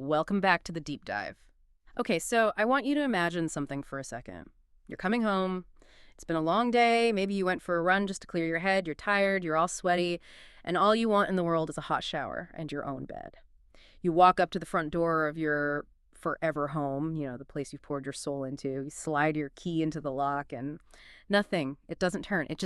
Welcome back to the deep dive. Okay, so I want you to imagine something for a second. You're coming home. It's been a long day. Maybe you went for a run just to clear your head. You're tired. You're all sweaty. And all you want in the world is a hot shower and your own bed. You walk up to the front door of your forever home, the place you've poured your soul into. You slide your key into the lock and nothing. It doesn't turn. It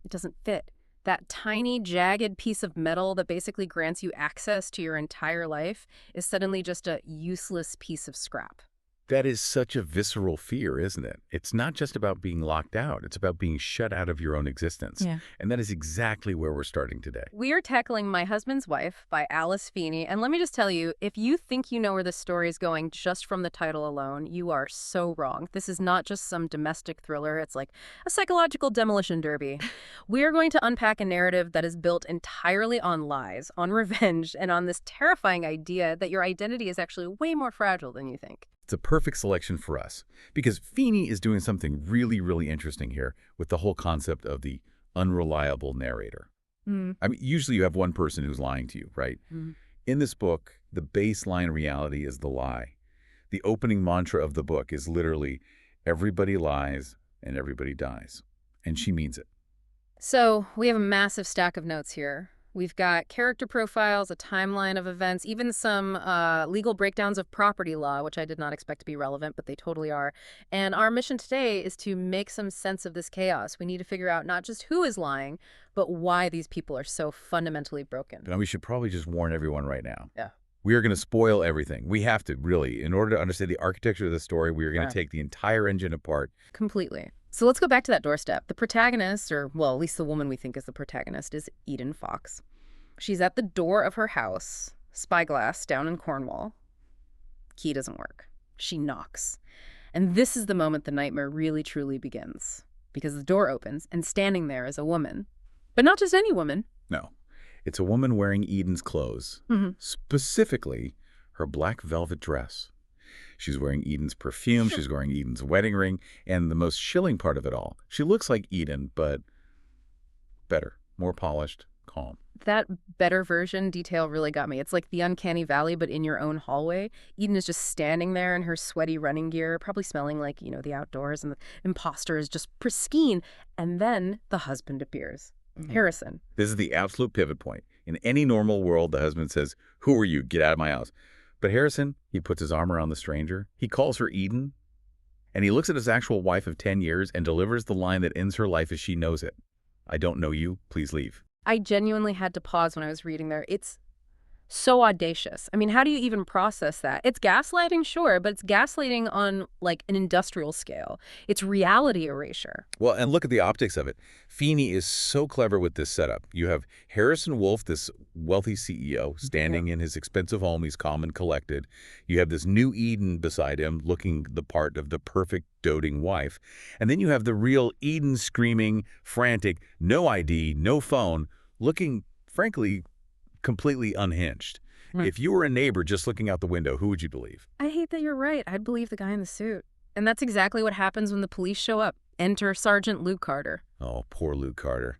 doesn't fit. That tiny, jagged piece of metal that basically grants you access to your entire life is suddenly just a useless piece of scrap. That is such a visceral fear, isn't it? It's not just about being locked out. It's about being shut out of your own existence. Yeah. And that is exactly where we're starting today. We are tackling My Husband's Wife by Alice Feeney. And let me just tell you, if you think you know where this story is going just from the title alone, you are so wrong. This is not just some domestic thriller. It's like a psychological demolition derby. We are going to unpack a narrative that is built entirely on lies, on revenge, and on this terrifying idea that your identity is actually way more fragile than you think. It's a perfect selection for us because Feeney is doing something really, really interesting here with the whole concept of the unreliable narrator. I mean, usually you have one person who's lying to you, right? In this book, the baseline reality is the lie. The opening mantra of the book is literally, everybody lies and everybody dies. And she means it. So we have a massive stack of notes here. We've got character profiles, a timeline of events, even some legal breakdowns of property law, which I did not expect to be relevant, but they totally are. And our mission today is to make some sense of this chaos. We need to figure out not just who is lying, but why these people are so fundamentally broken. Now, we should probably just warn everyone right now. Yeah. We are going to spoil everything. We have to, really. In order to understand the architecture of the story, we are going to take the entire engine apart. Completely. So let's go back to that doorstep. The protagonist, or, well, at least the woman we think is the protagonist, is Eden Fox. She's at the door of her house, Spyglass, down in Cornwall. Key doesn't work. She knocks. And this is the moment the nightmare really, truly begins. Because the door opens, and standing there is a woman. But not just any woman. No. It's a woman wearing Eden's clothes. Specifically, her black velvet dress. She's wearing Eden's perfume, she's wearing Eden's wedding ring, and the most chilling part of it all, she looks like Eden, but better, more polished, calm. That better version detail really got me. It's like the uncanny valley, but in your own hallway. Eden is just standing there in her sweaty running gear, probably smelling like, the outdoors, and the impostor is just pristine. And then the husband appears. Harrison. This is the absolute pivot point. In any normal world, the husband says, "Who are you? Get out of my house." But Harrison, he puts his arm around the stranger. He calls her Eden, and he looks at his actual wife of 10 years and delivers the line that ends her life as she knows it. "I don't know you. Please leave." I genuinely had to pause when I was reading there. It's so audacious. I mean, how do you even process that? It's gaslighting, sure, but it's gaslighting on, like, an industrial scale. It's reality erasure. Well, and look at the optics of it. Feeney is so clever with this setup. You have Harrison Wolfe, this wealthy CEO, standing in his expensive home. He's calm and collected. You have this new Eden beside him, looking the part of the perfect doting wife. And then you have the real Eden screaming, frantic, no ID, no phone, looking, frankly, completely unhinged. If you were a neighbor just looking out the window, who would you believe? I hate that you're right. I'd believe the guy in the suit. And that's exactly what happens when the police show up. Enter Sergeant Luke Carter. Oh, poor Luke Carter.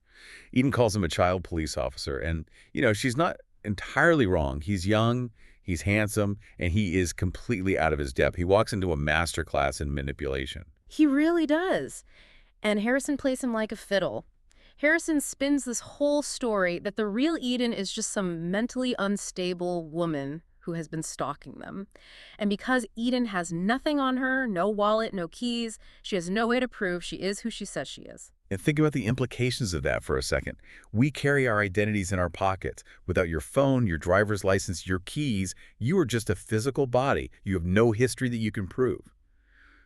Eden calls him a child police officer. And, she's not entirely wrong. He's young, he's handsome, and he is completely out of his depth. He walks into a master class in manipulation. He really does. And Harrison plays him like a fiddle. Harrison spins this whole story that the real Eden is just some mentally unstable woman who has been stalking them. And because Eden has nothing on her, no wallet, no keys, she has no way to prove she is who she says she is. And think about the implications of that for a second. We carry our identities in our pockets. Without your phone, your driver's license, your keys, you are just a physical body. You have no history that you can prove.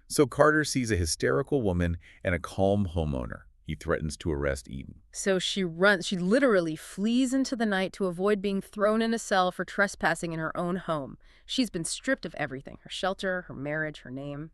So Carter sees a hysterical woman and a calm homeowner. He threatens to arrest Eden. So she literally flees into the night to avoid being thrown in a cell for trespassing in her own home. She's been stripped of everything, her shelter, her marriage, her name.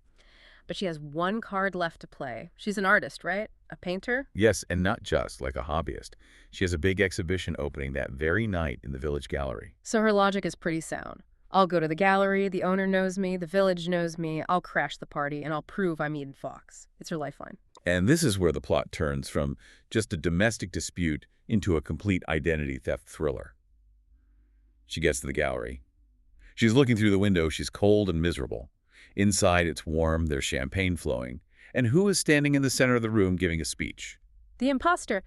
But she has one card left to play. She's an artist, right? A painter? Yes, and not just like a hobbyist. She has a big exhibition opening that very night in the village gallery. So her logic is pretty sound. I'll go to the gallery, the owner knows me, the village knows me, I'll crash the party, and I'll prove I'm Eden Fox. It's her lifeline. And this is where the plot turns from just a domestic dispute into a complete identity theft thriller. She gets to the gallery. She's looking through the window. She's cold and miserable. Inside, it's warm. There's champagne flowing. And who is standing in the center of the room giving a speech? The impostor.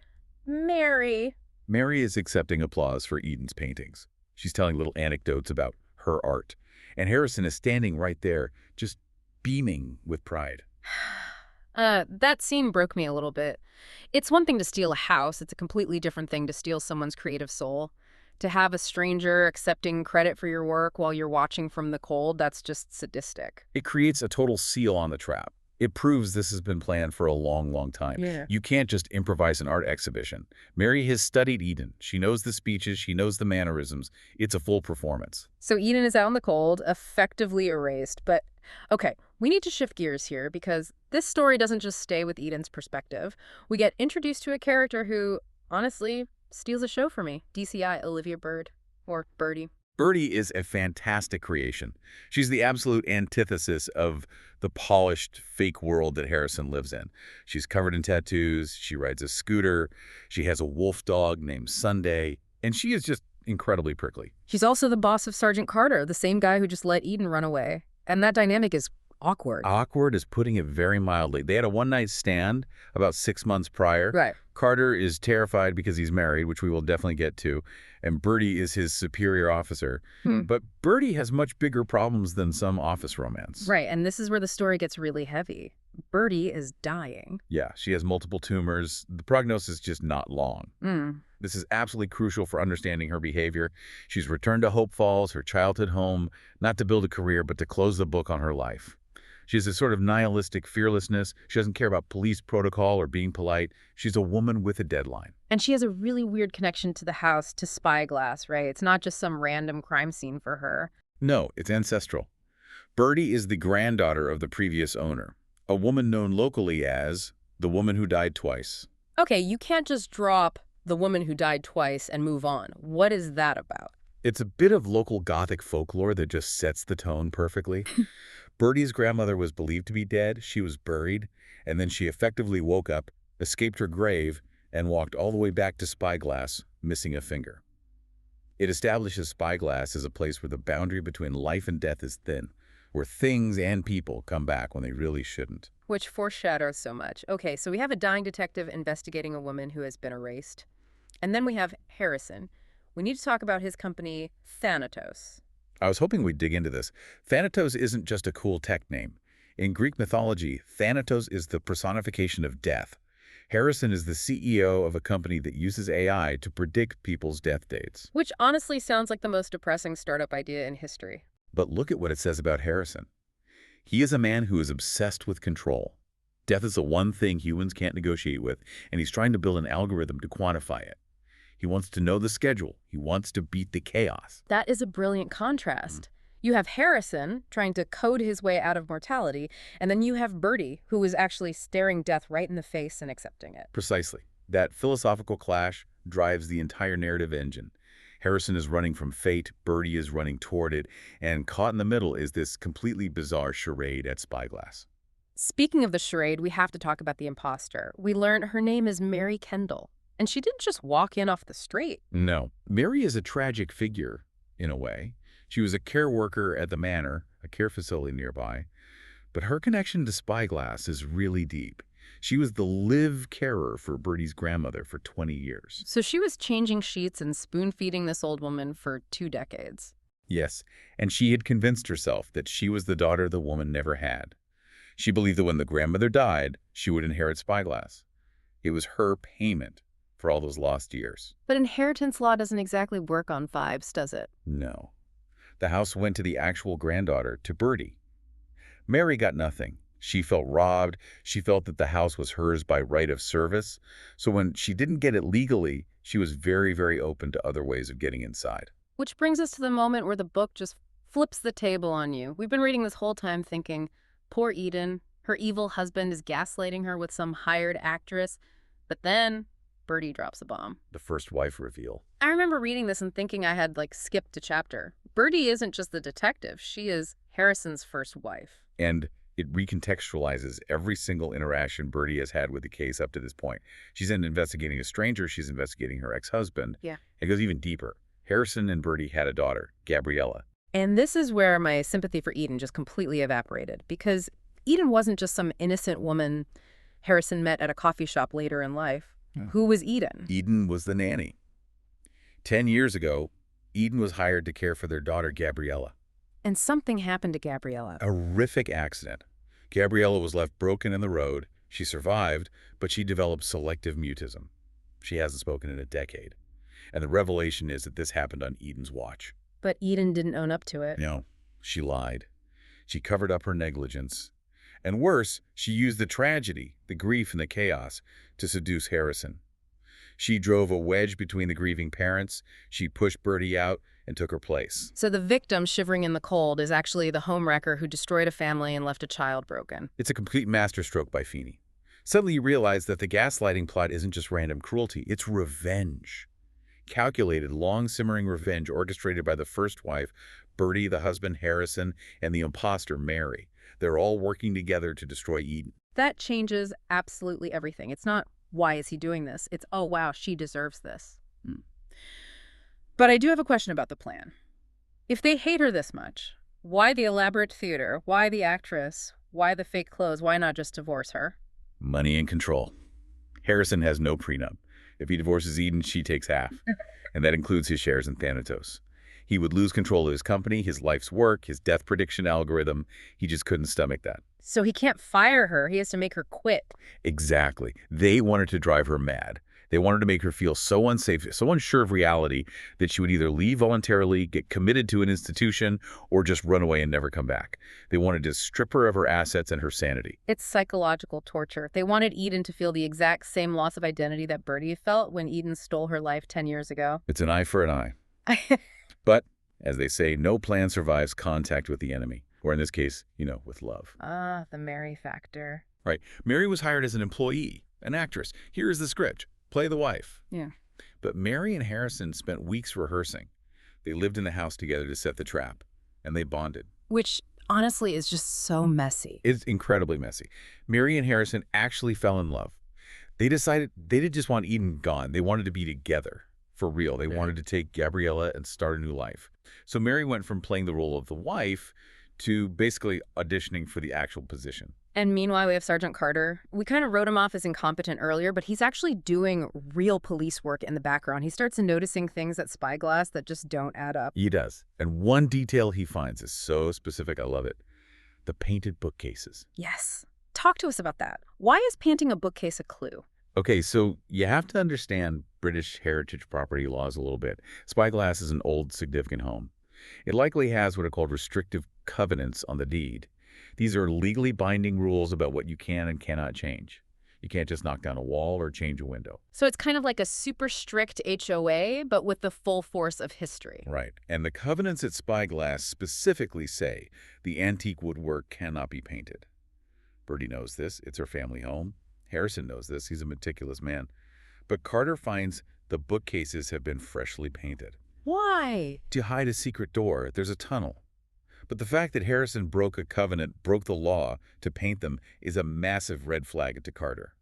Mary. Mary is accepting applause for Eden's paintings. She's telling little anecdotes about her art. And Harrison is standing right there, just beaming with pride. That scene broke me a little bit. It's one thing to steal a house. It's a completely different thing to steal someone's creative soul. To have a stranger accepting credit for your work while you're watching from the cold, that's just sadistic. It creates a total seal on the trap. It proves this has been planned for a long, long time. Yeah. You can't just improvise an art exhibition. Mary has studied Eden. She knows the speeches. She knows the mannerisms. It's a full performance. So Eden is out in the cold, effectively erased. But, okay, we need to shift gears here because this story doesn't just stay with Eden's perspective. We get introduced to a character who, honestly, steals a show for me. DCI, Olivia Bird. Or Birdie. Birdie is a fantastic creation. She's the absolute antithesis of the polished, fake world that Harrison lives in. She's covered in tattoos, she rides a scooter, she has a wolf dog named Sunday, and she is just incredibly prickly. She's also the boss of Sergeant Carter, the same guy who just let Eden run away. And that dynamic is awkward. Awkward is putting it very mildly. They had a one-night stand about 6 months prior. Right. Carter is terrified because he's married, which we will definitely get to, and Birdie is his superior officer. But Birdie has much bigger problems than some office romance. Right, and this is where the story gets really heavy. Birdie is dying. Yeah, she has multiple tumors. The prognosis is just not long. This is absolutely crucial for understanding her behavior. She's returned to Hope Falls, her childhood home, not to build a career, but to close the book on her life. She has a sort of nihilistic fearlessness. She doesn't care about police protocol or being polite. She's a woman with a deadline. And she has a really weird connection to the house, to Spyglass, right? It's not just some random crime scene for her. No, it's ancestral. Birdie is the granddaughter of the previous owner, a woman known locally as the woman who died twice. Okay, you can't just drop the woman who died twice and move on. What is that about? It's a bit of local Gothic folklore that just sets the tone perfectly. Birdie's grandmother was believed to be dead. She was buried, and then she effectively woke up, escaped her grave, and walked all the way back to Spyglass, missing a finger. It establishes Spyglass as a place where the boundary between life and death is thin, where things and people come back when they really shouldn't. Which foreshadows so much. Okay, so we have a dying detective investigating a woman who has been erased. And then we have Harrison. We need to talk about his company, Thanatos. I was hoping we'd dig into this. Thanatos isn't just a cool tech name. In Greek mythology, Thanatos is the personification of death. Harrison is the CEO of a company that uses AI to predict people's death dates. Which honestly sounds like the most depressing startup idea in history. But look at what it says about Harrison. He is a man who is obsessed with control. Death is the one thing humans can't negotiate with, and he's trying to build an algorithm to quantify it. He wants to know the schedule. He wants to beat the chaos. That is a brilliant contrast. You have Harrison trying to code his way out of mortality, and then you have Birdie, who is actually staring death right in the face and accepting it. Precisely. That philosophical clash drives the entire narrative engine. Harrison is running from fate, Birdie is running toward it, and caught in the middle is this completely bizarre charade at Spyglass. Speaking of the charade, we have to talk about the impostor. We learn her name is Mary Kendall. And she didn't just walk in off the street. No. Mary is a tragic figure, in a way. She was a care worker at the manor, a care facility nearby. But her connection to Spyglass is really deep. She was the live carer for Birdie's grandmother for 20 years. So she was changing sheets and spoon-feeding this old woman for 2 decades. Yes, and she had convinced herself that she was the daughter the woman never had. She believed that when the grandmother died, she would inherit Spyglass. It was her payment for all those lost years. But inheritance law doesn't exactly work on vibes, does it? No. The house went to the actual granddaughter, to Birdie. Mary got nothing. She felt robbed. She felt that the house was hers by right of service. So when she didn't get it legally, she was very, very open to other ways of getting inside. Which brings us to the moment where the book just flips the table on you. We've been reading this whole time thinking, poor Eden, her evil husband is gaslighting her with some hired actress. But then Birdie drops a bomb. The first wife reveal. I remember reading this and thinking I had, skipped a chapter. Birdie isn't just the detective. She is Harrison's first wife. And it recontextualizes every single interaction Birdie has had with the case up to this point. She's investigating a stranger. She's investigating her ex-husband. Yeah. It goes even deeper. Harrison and Birdie had a daughter, Gabriella. And this is where my sympathy for Eden just completely evaporated, because Eden wasn't just some innocent woman Harrison met at a coffee shop later in life. Yeah. Who was Eden? Eden was the nanny. 10 years ago, Eden was hired to care for their daughter, Gabriella. And something happened to Gabriella. A horrific accident. Gabriella was left broken in the road. She survived, but she developed selective mutism. She hasn't spoken in a decade. And the revelation is that this happened on Eden's watch. But Eden didn't own up to it. No, she lied. She covered up her negligence. And worse, she used the tragedy, the grief, and the chaos to seduce Harrison. She drove a wedge between the grieving parents. She pushed Bertie out and took her place. So the victim shivering in the cold is actually the homewrecker who destroyed a family and left a child broken. It's a complete masterstroke by Feeney. Suddenly you realize that the gaslighting plot isn't just random cruelty, it's revenge. Calculated, long-simmering revenge orchestrated by the first wife, Bertie, the husband, Harrison, and the impostor, Mary. They're all working together to destroy Eden. That changes absolutely everything. It's not, why is he doing this? It's, oh, wow, she deserves this. But I do have a question about the plan. If they hate her this much, why the elaborate theater? Why the actress? Why the fake clothes? Why not just divorce her? Money and control. Harrison has no prenup. If he divorces Eden, she takes half. And that includes his shares in Thanatos. He would lose control of his company, his life's work, his death prediction algorithm. He just couldn't stomach that. So he can't fire her. He has to make her quit. Exactly. They wanted to drive her mad. They wanted to make her feel so unsafe, so unsure of reality that she would either leave voluntarily, get committed to an institution, or just run away and never come back. They wanted to strip her of her assets and her sanity. It's psychological torture. They wanted Eden to feel the exact same loss of identity that Bertie felt when Eden stole her life 10 years ago. It's an eye for an eye. But, as they say, no plan survives contact with the enemy. Or in this case, with love. Ah, the Mary factor. Right. Mary was hired as an employee, an actress. Here is the script. Play the wife. Yeah. But Mary and Harrison spent weeks rehearsing. They lived in the house together to set the trap, and they bonded. Which, honestly, is just so messy. It's incredibly messy. Mary and Harrison actually fell in love. They decided they didn't just want Eden gone. They wanted to be together, for real. They wanted to take Gabriella and start a new life. So Mary went from playing the role of the wife to basically auditioning for the actual position. And meanwhile, we have Sergeant Carter. We kind of wrote him off as incompetent earlier, but he's actually doing real police work in the background. He starts noticing things at Spyglass that just don't add up. He does. And one detail he finds is so specific, I love it. The painted bookcases. Yes. Talk to us about that. Why is painting a bookcase a clue? Okay, so you have to understand British heritage property laws a little bit. Spyglass is an old, significant home. It likely has what are called restrictive covenants on the deed. These are legally binding rules about what you can and cannot change. You can't just knock down a wall or change a window. So it's kind of like a super strict HOA, but with the full force of history. Right. And the covenants at Spyglass specifically say the antique woodwork cannot be painted. Bertie knows this. It's her family home. Harrison knows this. He's a meticulous man. But Carter finds the bookcases have been freshly painted. Why? To hide a secret door, there's a tunnel. But the fact that Harrison broke a covenant, broke the law to paint them, is a massive red flag to Carter.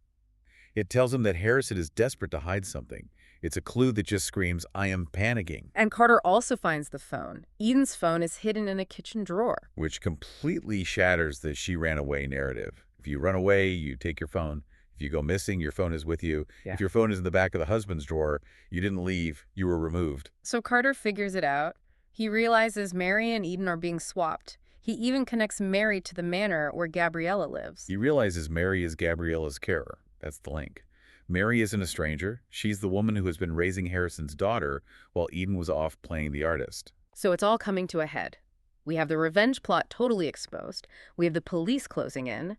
It tells him that Harrison is desperate to hide something. It's a clue that just screams, I am panicking. And Carter also finds the phone. Eden's phone is hidden in a kitchen drawer. Which completely shatters the she ran away narrative. If you run away, you take your phone. If you go missing, your phone is with you. Yeah. If your phone is in the back of the husband's drawer, you didn't leave, you were removed. So Carter figures it out. He realizes Mary and Eden are being swapped. He even connects Mary to the manor where Gabriella lives. He realizes Mary is Gabriella's carer. That's the link. Mary isn't a stranger. She's the woman who has been raising Harrison's daughter while Eden was off playing the artist. So it's all coming to a head. We have the revenge plot totally exposed. We have the police closing in.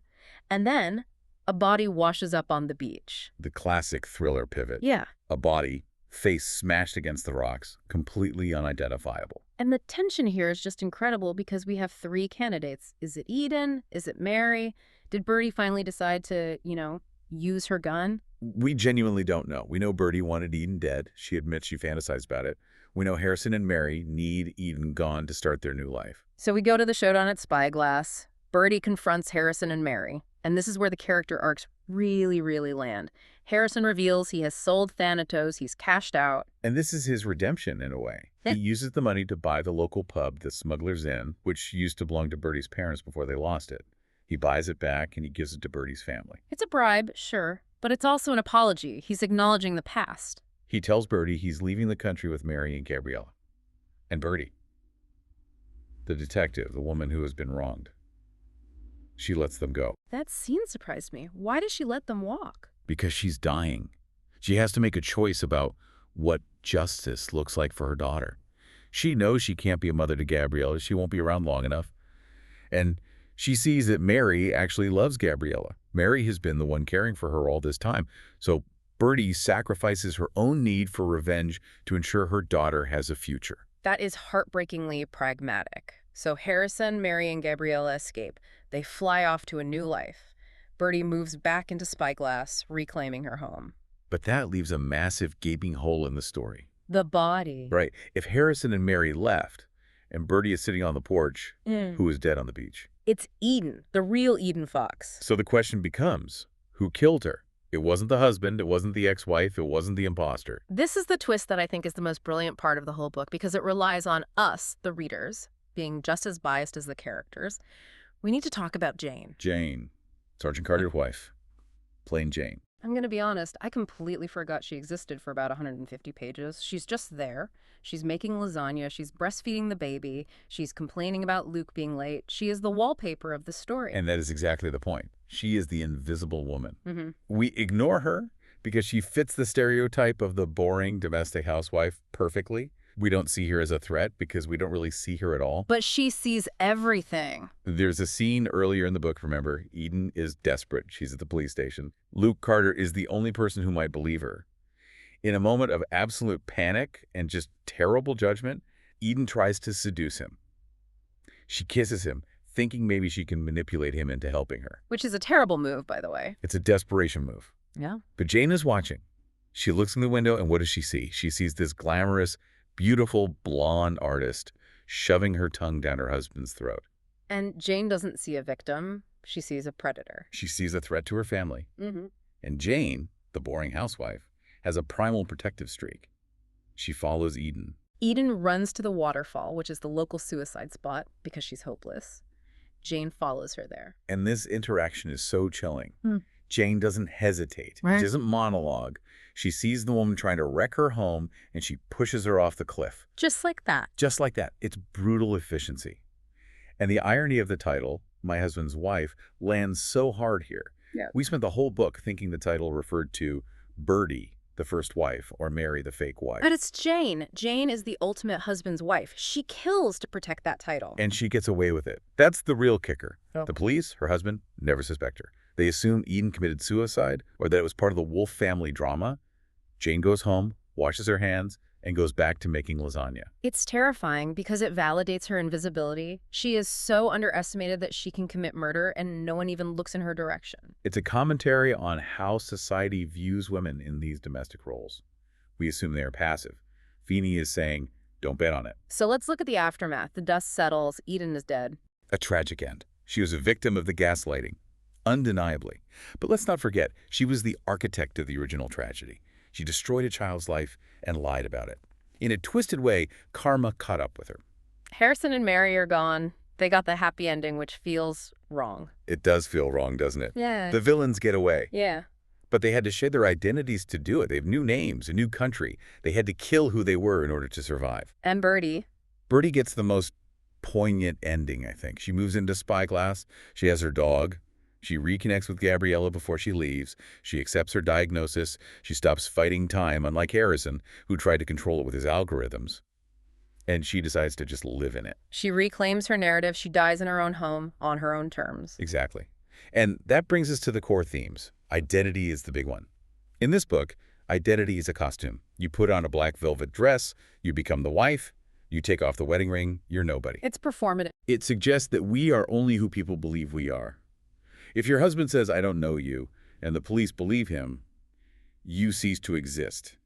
And then a body washes up on the beach. The classic thriller pivot. Yeah. A body, face smashed against the rocks, completely unidentifiable. And the tension here is just incredible because we have three candidates. Is it Eden? Is it Mary? Did Bertie finally decide to, use her gun? We genuinely don't know. We know Bertie wanted Eden dead. She admits she fantasized about it. We know Harrison and Mary need Eden gone to start their new life. So we go to the showdown at Spyglass. Bertie confronts Harrison and Mary. And this is where the character arcs really, really land. Harrison reveals he has sold Thanatos, he's cashed out. And this is his redemption in a way. He uses the money to buy the local pub, the Smuggler's Inn, which used to belong to Bertie's parents before they lost it. He buys it back and he gives it to Bertie's family. It's a bribe, sure, but it's also an apology. He's acknowledging the past. He tells Bertie he's leaving the country with Mary and Gabriella. And Bertie, the detective, the woman who has been wronged, she lets them go. That scene surprised me. Why does she let them walk? Because she's dying. She has to make a choice about what justice looks like for her daughter. She knows she can't be a mother to Gabriella. She won't be around long enough. And she sees that Mary actually loves Gabriella. Mary has been the one caring for her all this time. So Bertie sacrifices her own need for revenge to ensure her daughter has a future. That is heartbreakingly pragmatic. So Harrison, Mary, and Gabriella escape. They fly off to a new life. Bertie moves back into Spyglass, reclaiming her home. But that leaves a massive gaping hole in the story. The body. Right. If Harrison and Mary left, and Bertie is sitting on the porch, who is dead on the beach? It's Eden, the real Eden Fox. So the question becomes, who killed her? It wasn't the husband, it wasn't the ex-wife, it wasn't the impostor. This is the twist that I think is the most brilliant part of the whole book, because it relies on us, the readers, being just as biased as the characters. We need to talk about Jane. Jane, Sergeant Carter's wife. Plain Jane. I'm going to be honest, I completely forgot she existed for about 150 pages. She's just there. She's making lasagna. She's breastfeeding the baby. She's complaining about Luke being late. She is the wallpaper of the story. And that is exactly the point. She is the invisible woman. Mm-hmm. We ignore her because she fits the stereotype of the boring domestic housewife perfectly. We don't see her as a threat because we don't really see her at all. But she sees everything. There's a scene earlier in the book, remember, Eden is desperate. She's at the police station. Luke Carter is the only person who might believe her. In a moment of absolute panic and just terrible judgment, Eden tries to seduce him. She kisses him, thinking maybe she can manipulate him into helping her. Which is a terrible move, by the way. It's a desperation move. Yeah. But Jane is watching. She looks in the window, and what does she see? She sees this glamorous, beautiful blonde artist shoving her tongue down her husband's throat. And Jane doesn't see a victim. She sees a predator. She sees a threat to her family. Mm-hmm. And Jane, the boring housewife, has a primal protective streak. She follows Eden. Eden runs to the waterfall, which is the local suicide spot, because she's hopeless. Jane follows her there. And this interaction is so chilling. Jane doesn't hesitate. Right. She doesn't monologue. She sees the woman trying to wreck her home, and she pushes her off the cliff. Just like that. Just like that. It's brutal efficiency. And the irony of the title, My Husband's Wife, lands so hard here. Yeah. We spent the whole book thinking the title referred to Bertie, the first wife, or Mary, the fake wife. But it's Jane. Jane is the ultimate husband's wife. She kills to protect that title. And she gets away with it. That's the real kicker. Oh. The police, her husband, never suspect her. They assume Eden committed suicide or that it was part of the Wolf family drama. Jane goes home, washes her hands, and goes back to making lasagna. It's terrifying because it validates her invisibility. She is so underestimated that she can commit murder and no one even looks in her direction. It's a commentary on how society views women in these domestic roles. We assume they are passive. Feeney is saying, don't bet on it. So let's look at the aftermath. The dust settles. Eden is dead. A tragic end. She was a victim of the gaslighting. Undeniably. But let's not forget, she was the architect of the original tragedy. She destroyed a child's life and lied about it. In a twisted way, karma caught up with her. Harrison and Mary are gone. They got the happy ending, which feels wrong. It does feel wrong, doesn't it? Yeah. The villains get away. Yeah. But they had to shed their identities to do it. They have new names, a new country. They had to kill who they were in order to survive. And Bertie. Bertie gets the most poignant ending, I think. She moves into Spyglass. She has her dog. She reconnects with Gabriella before she leaves. She accepts her diagnosis. She stops fighting time, unlike Harrison, who tried to control it with his algorithms. And she decides to just live in it. She reclaims her narrative. She dies in her own home, on her own terms. Exactly. And that brings us to the core themes. Identity is the big one. In this book, identity is a costume. You put on a black velvet dress, you become the wife, you take off the wedding ring, you're nobody. It's performative. It suggests that we are only who people believe we are. If your husband says, I don't know you, and the police believe him, you cease to exist.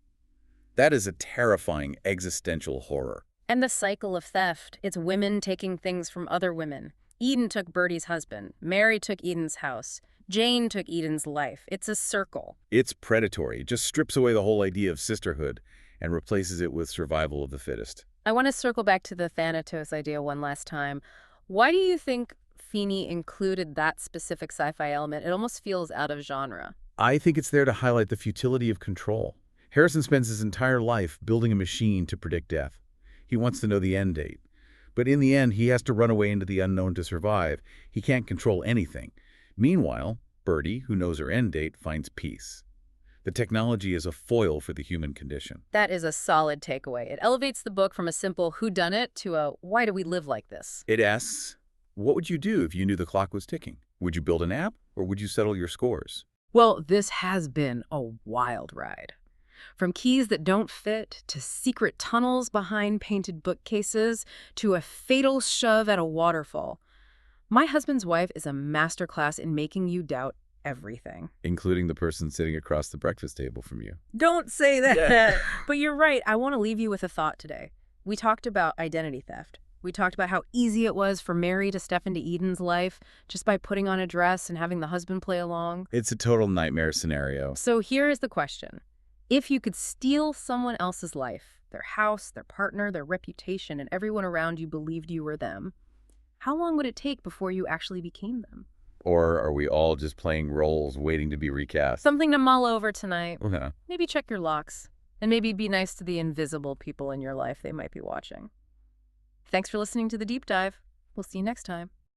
That is a terrifying existential horror. And the cycle of theft. It's women taking things from other women. Eden took Bertie's husband. Mary took Eden's house. Jane took Eden's life. It's a circle. It's predatory. It just strips away the whole idea of sisterhood and replaces it with survival of the fittest. I want to circle back to the Thanatos idea one last time. Why do you think Feeney included that specific sci-fi element? It almost feels out of genre. I think it's there to highlight the futility of control. Harrison spends his entire life building a machine to predict death. He wants to know the end date. But in the end, he has to run away into the unknown to survive. He can't control anything. Meanwhile, Birdie, who knows her end date, finds peace. The technology is a foil for the human condition. That is a solid takeaway. It elevates the book from a simple whodunit to a why do we live like this? It asks, what would you do if you knew the clock was ticking? Would you build an app, or would you settle your scores? Well, this has been a wild ride. From keys that don't fit, to secret tunnels behind painted bookcases, to a fatal shove at a waterfall. My Husband's Wife is a masterclass in making you doubt everything. Including the person sitting across the breakfast table from you. Don't say that. But you're right. I want to leave you with a thought today. We talked about identity theft. We talked about how easy it was for Mary to step into Eden's life just by putting on a dress and having the husband play along. It's a total nightmare scenario. So here is the question. If you could steal someone else's life, their house, their partner, their reputation, and everyone around you believed you were them, how long would it take before you actually became them? Or are we all just playing roles waiting to be recast? Something to mull over tonight. Okay. Maybe check your locks. And maybe be nice to the invisible people in your life they might be watching. Thanks for listening to The Deep Dive. We'll see you next time.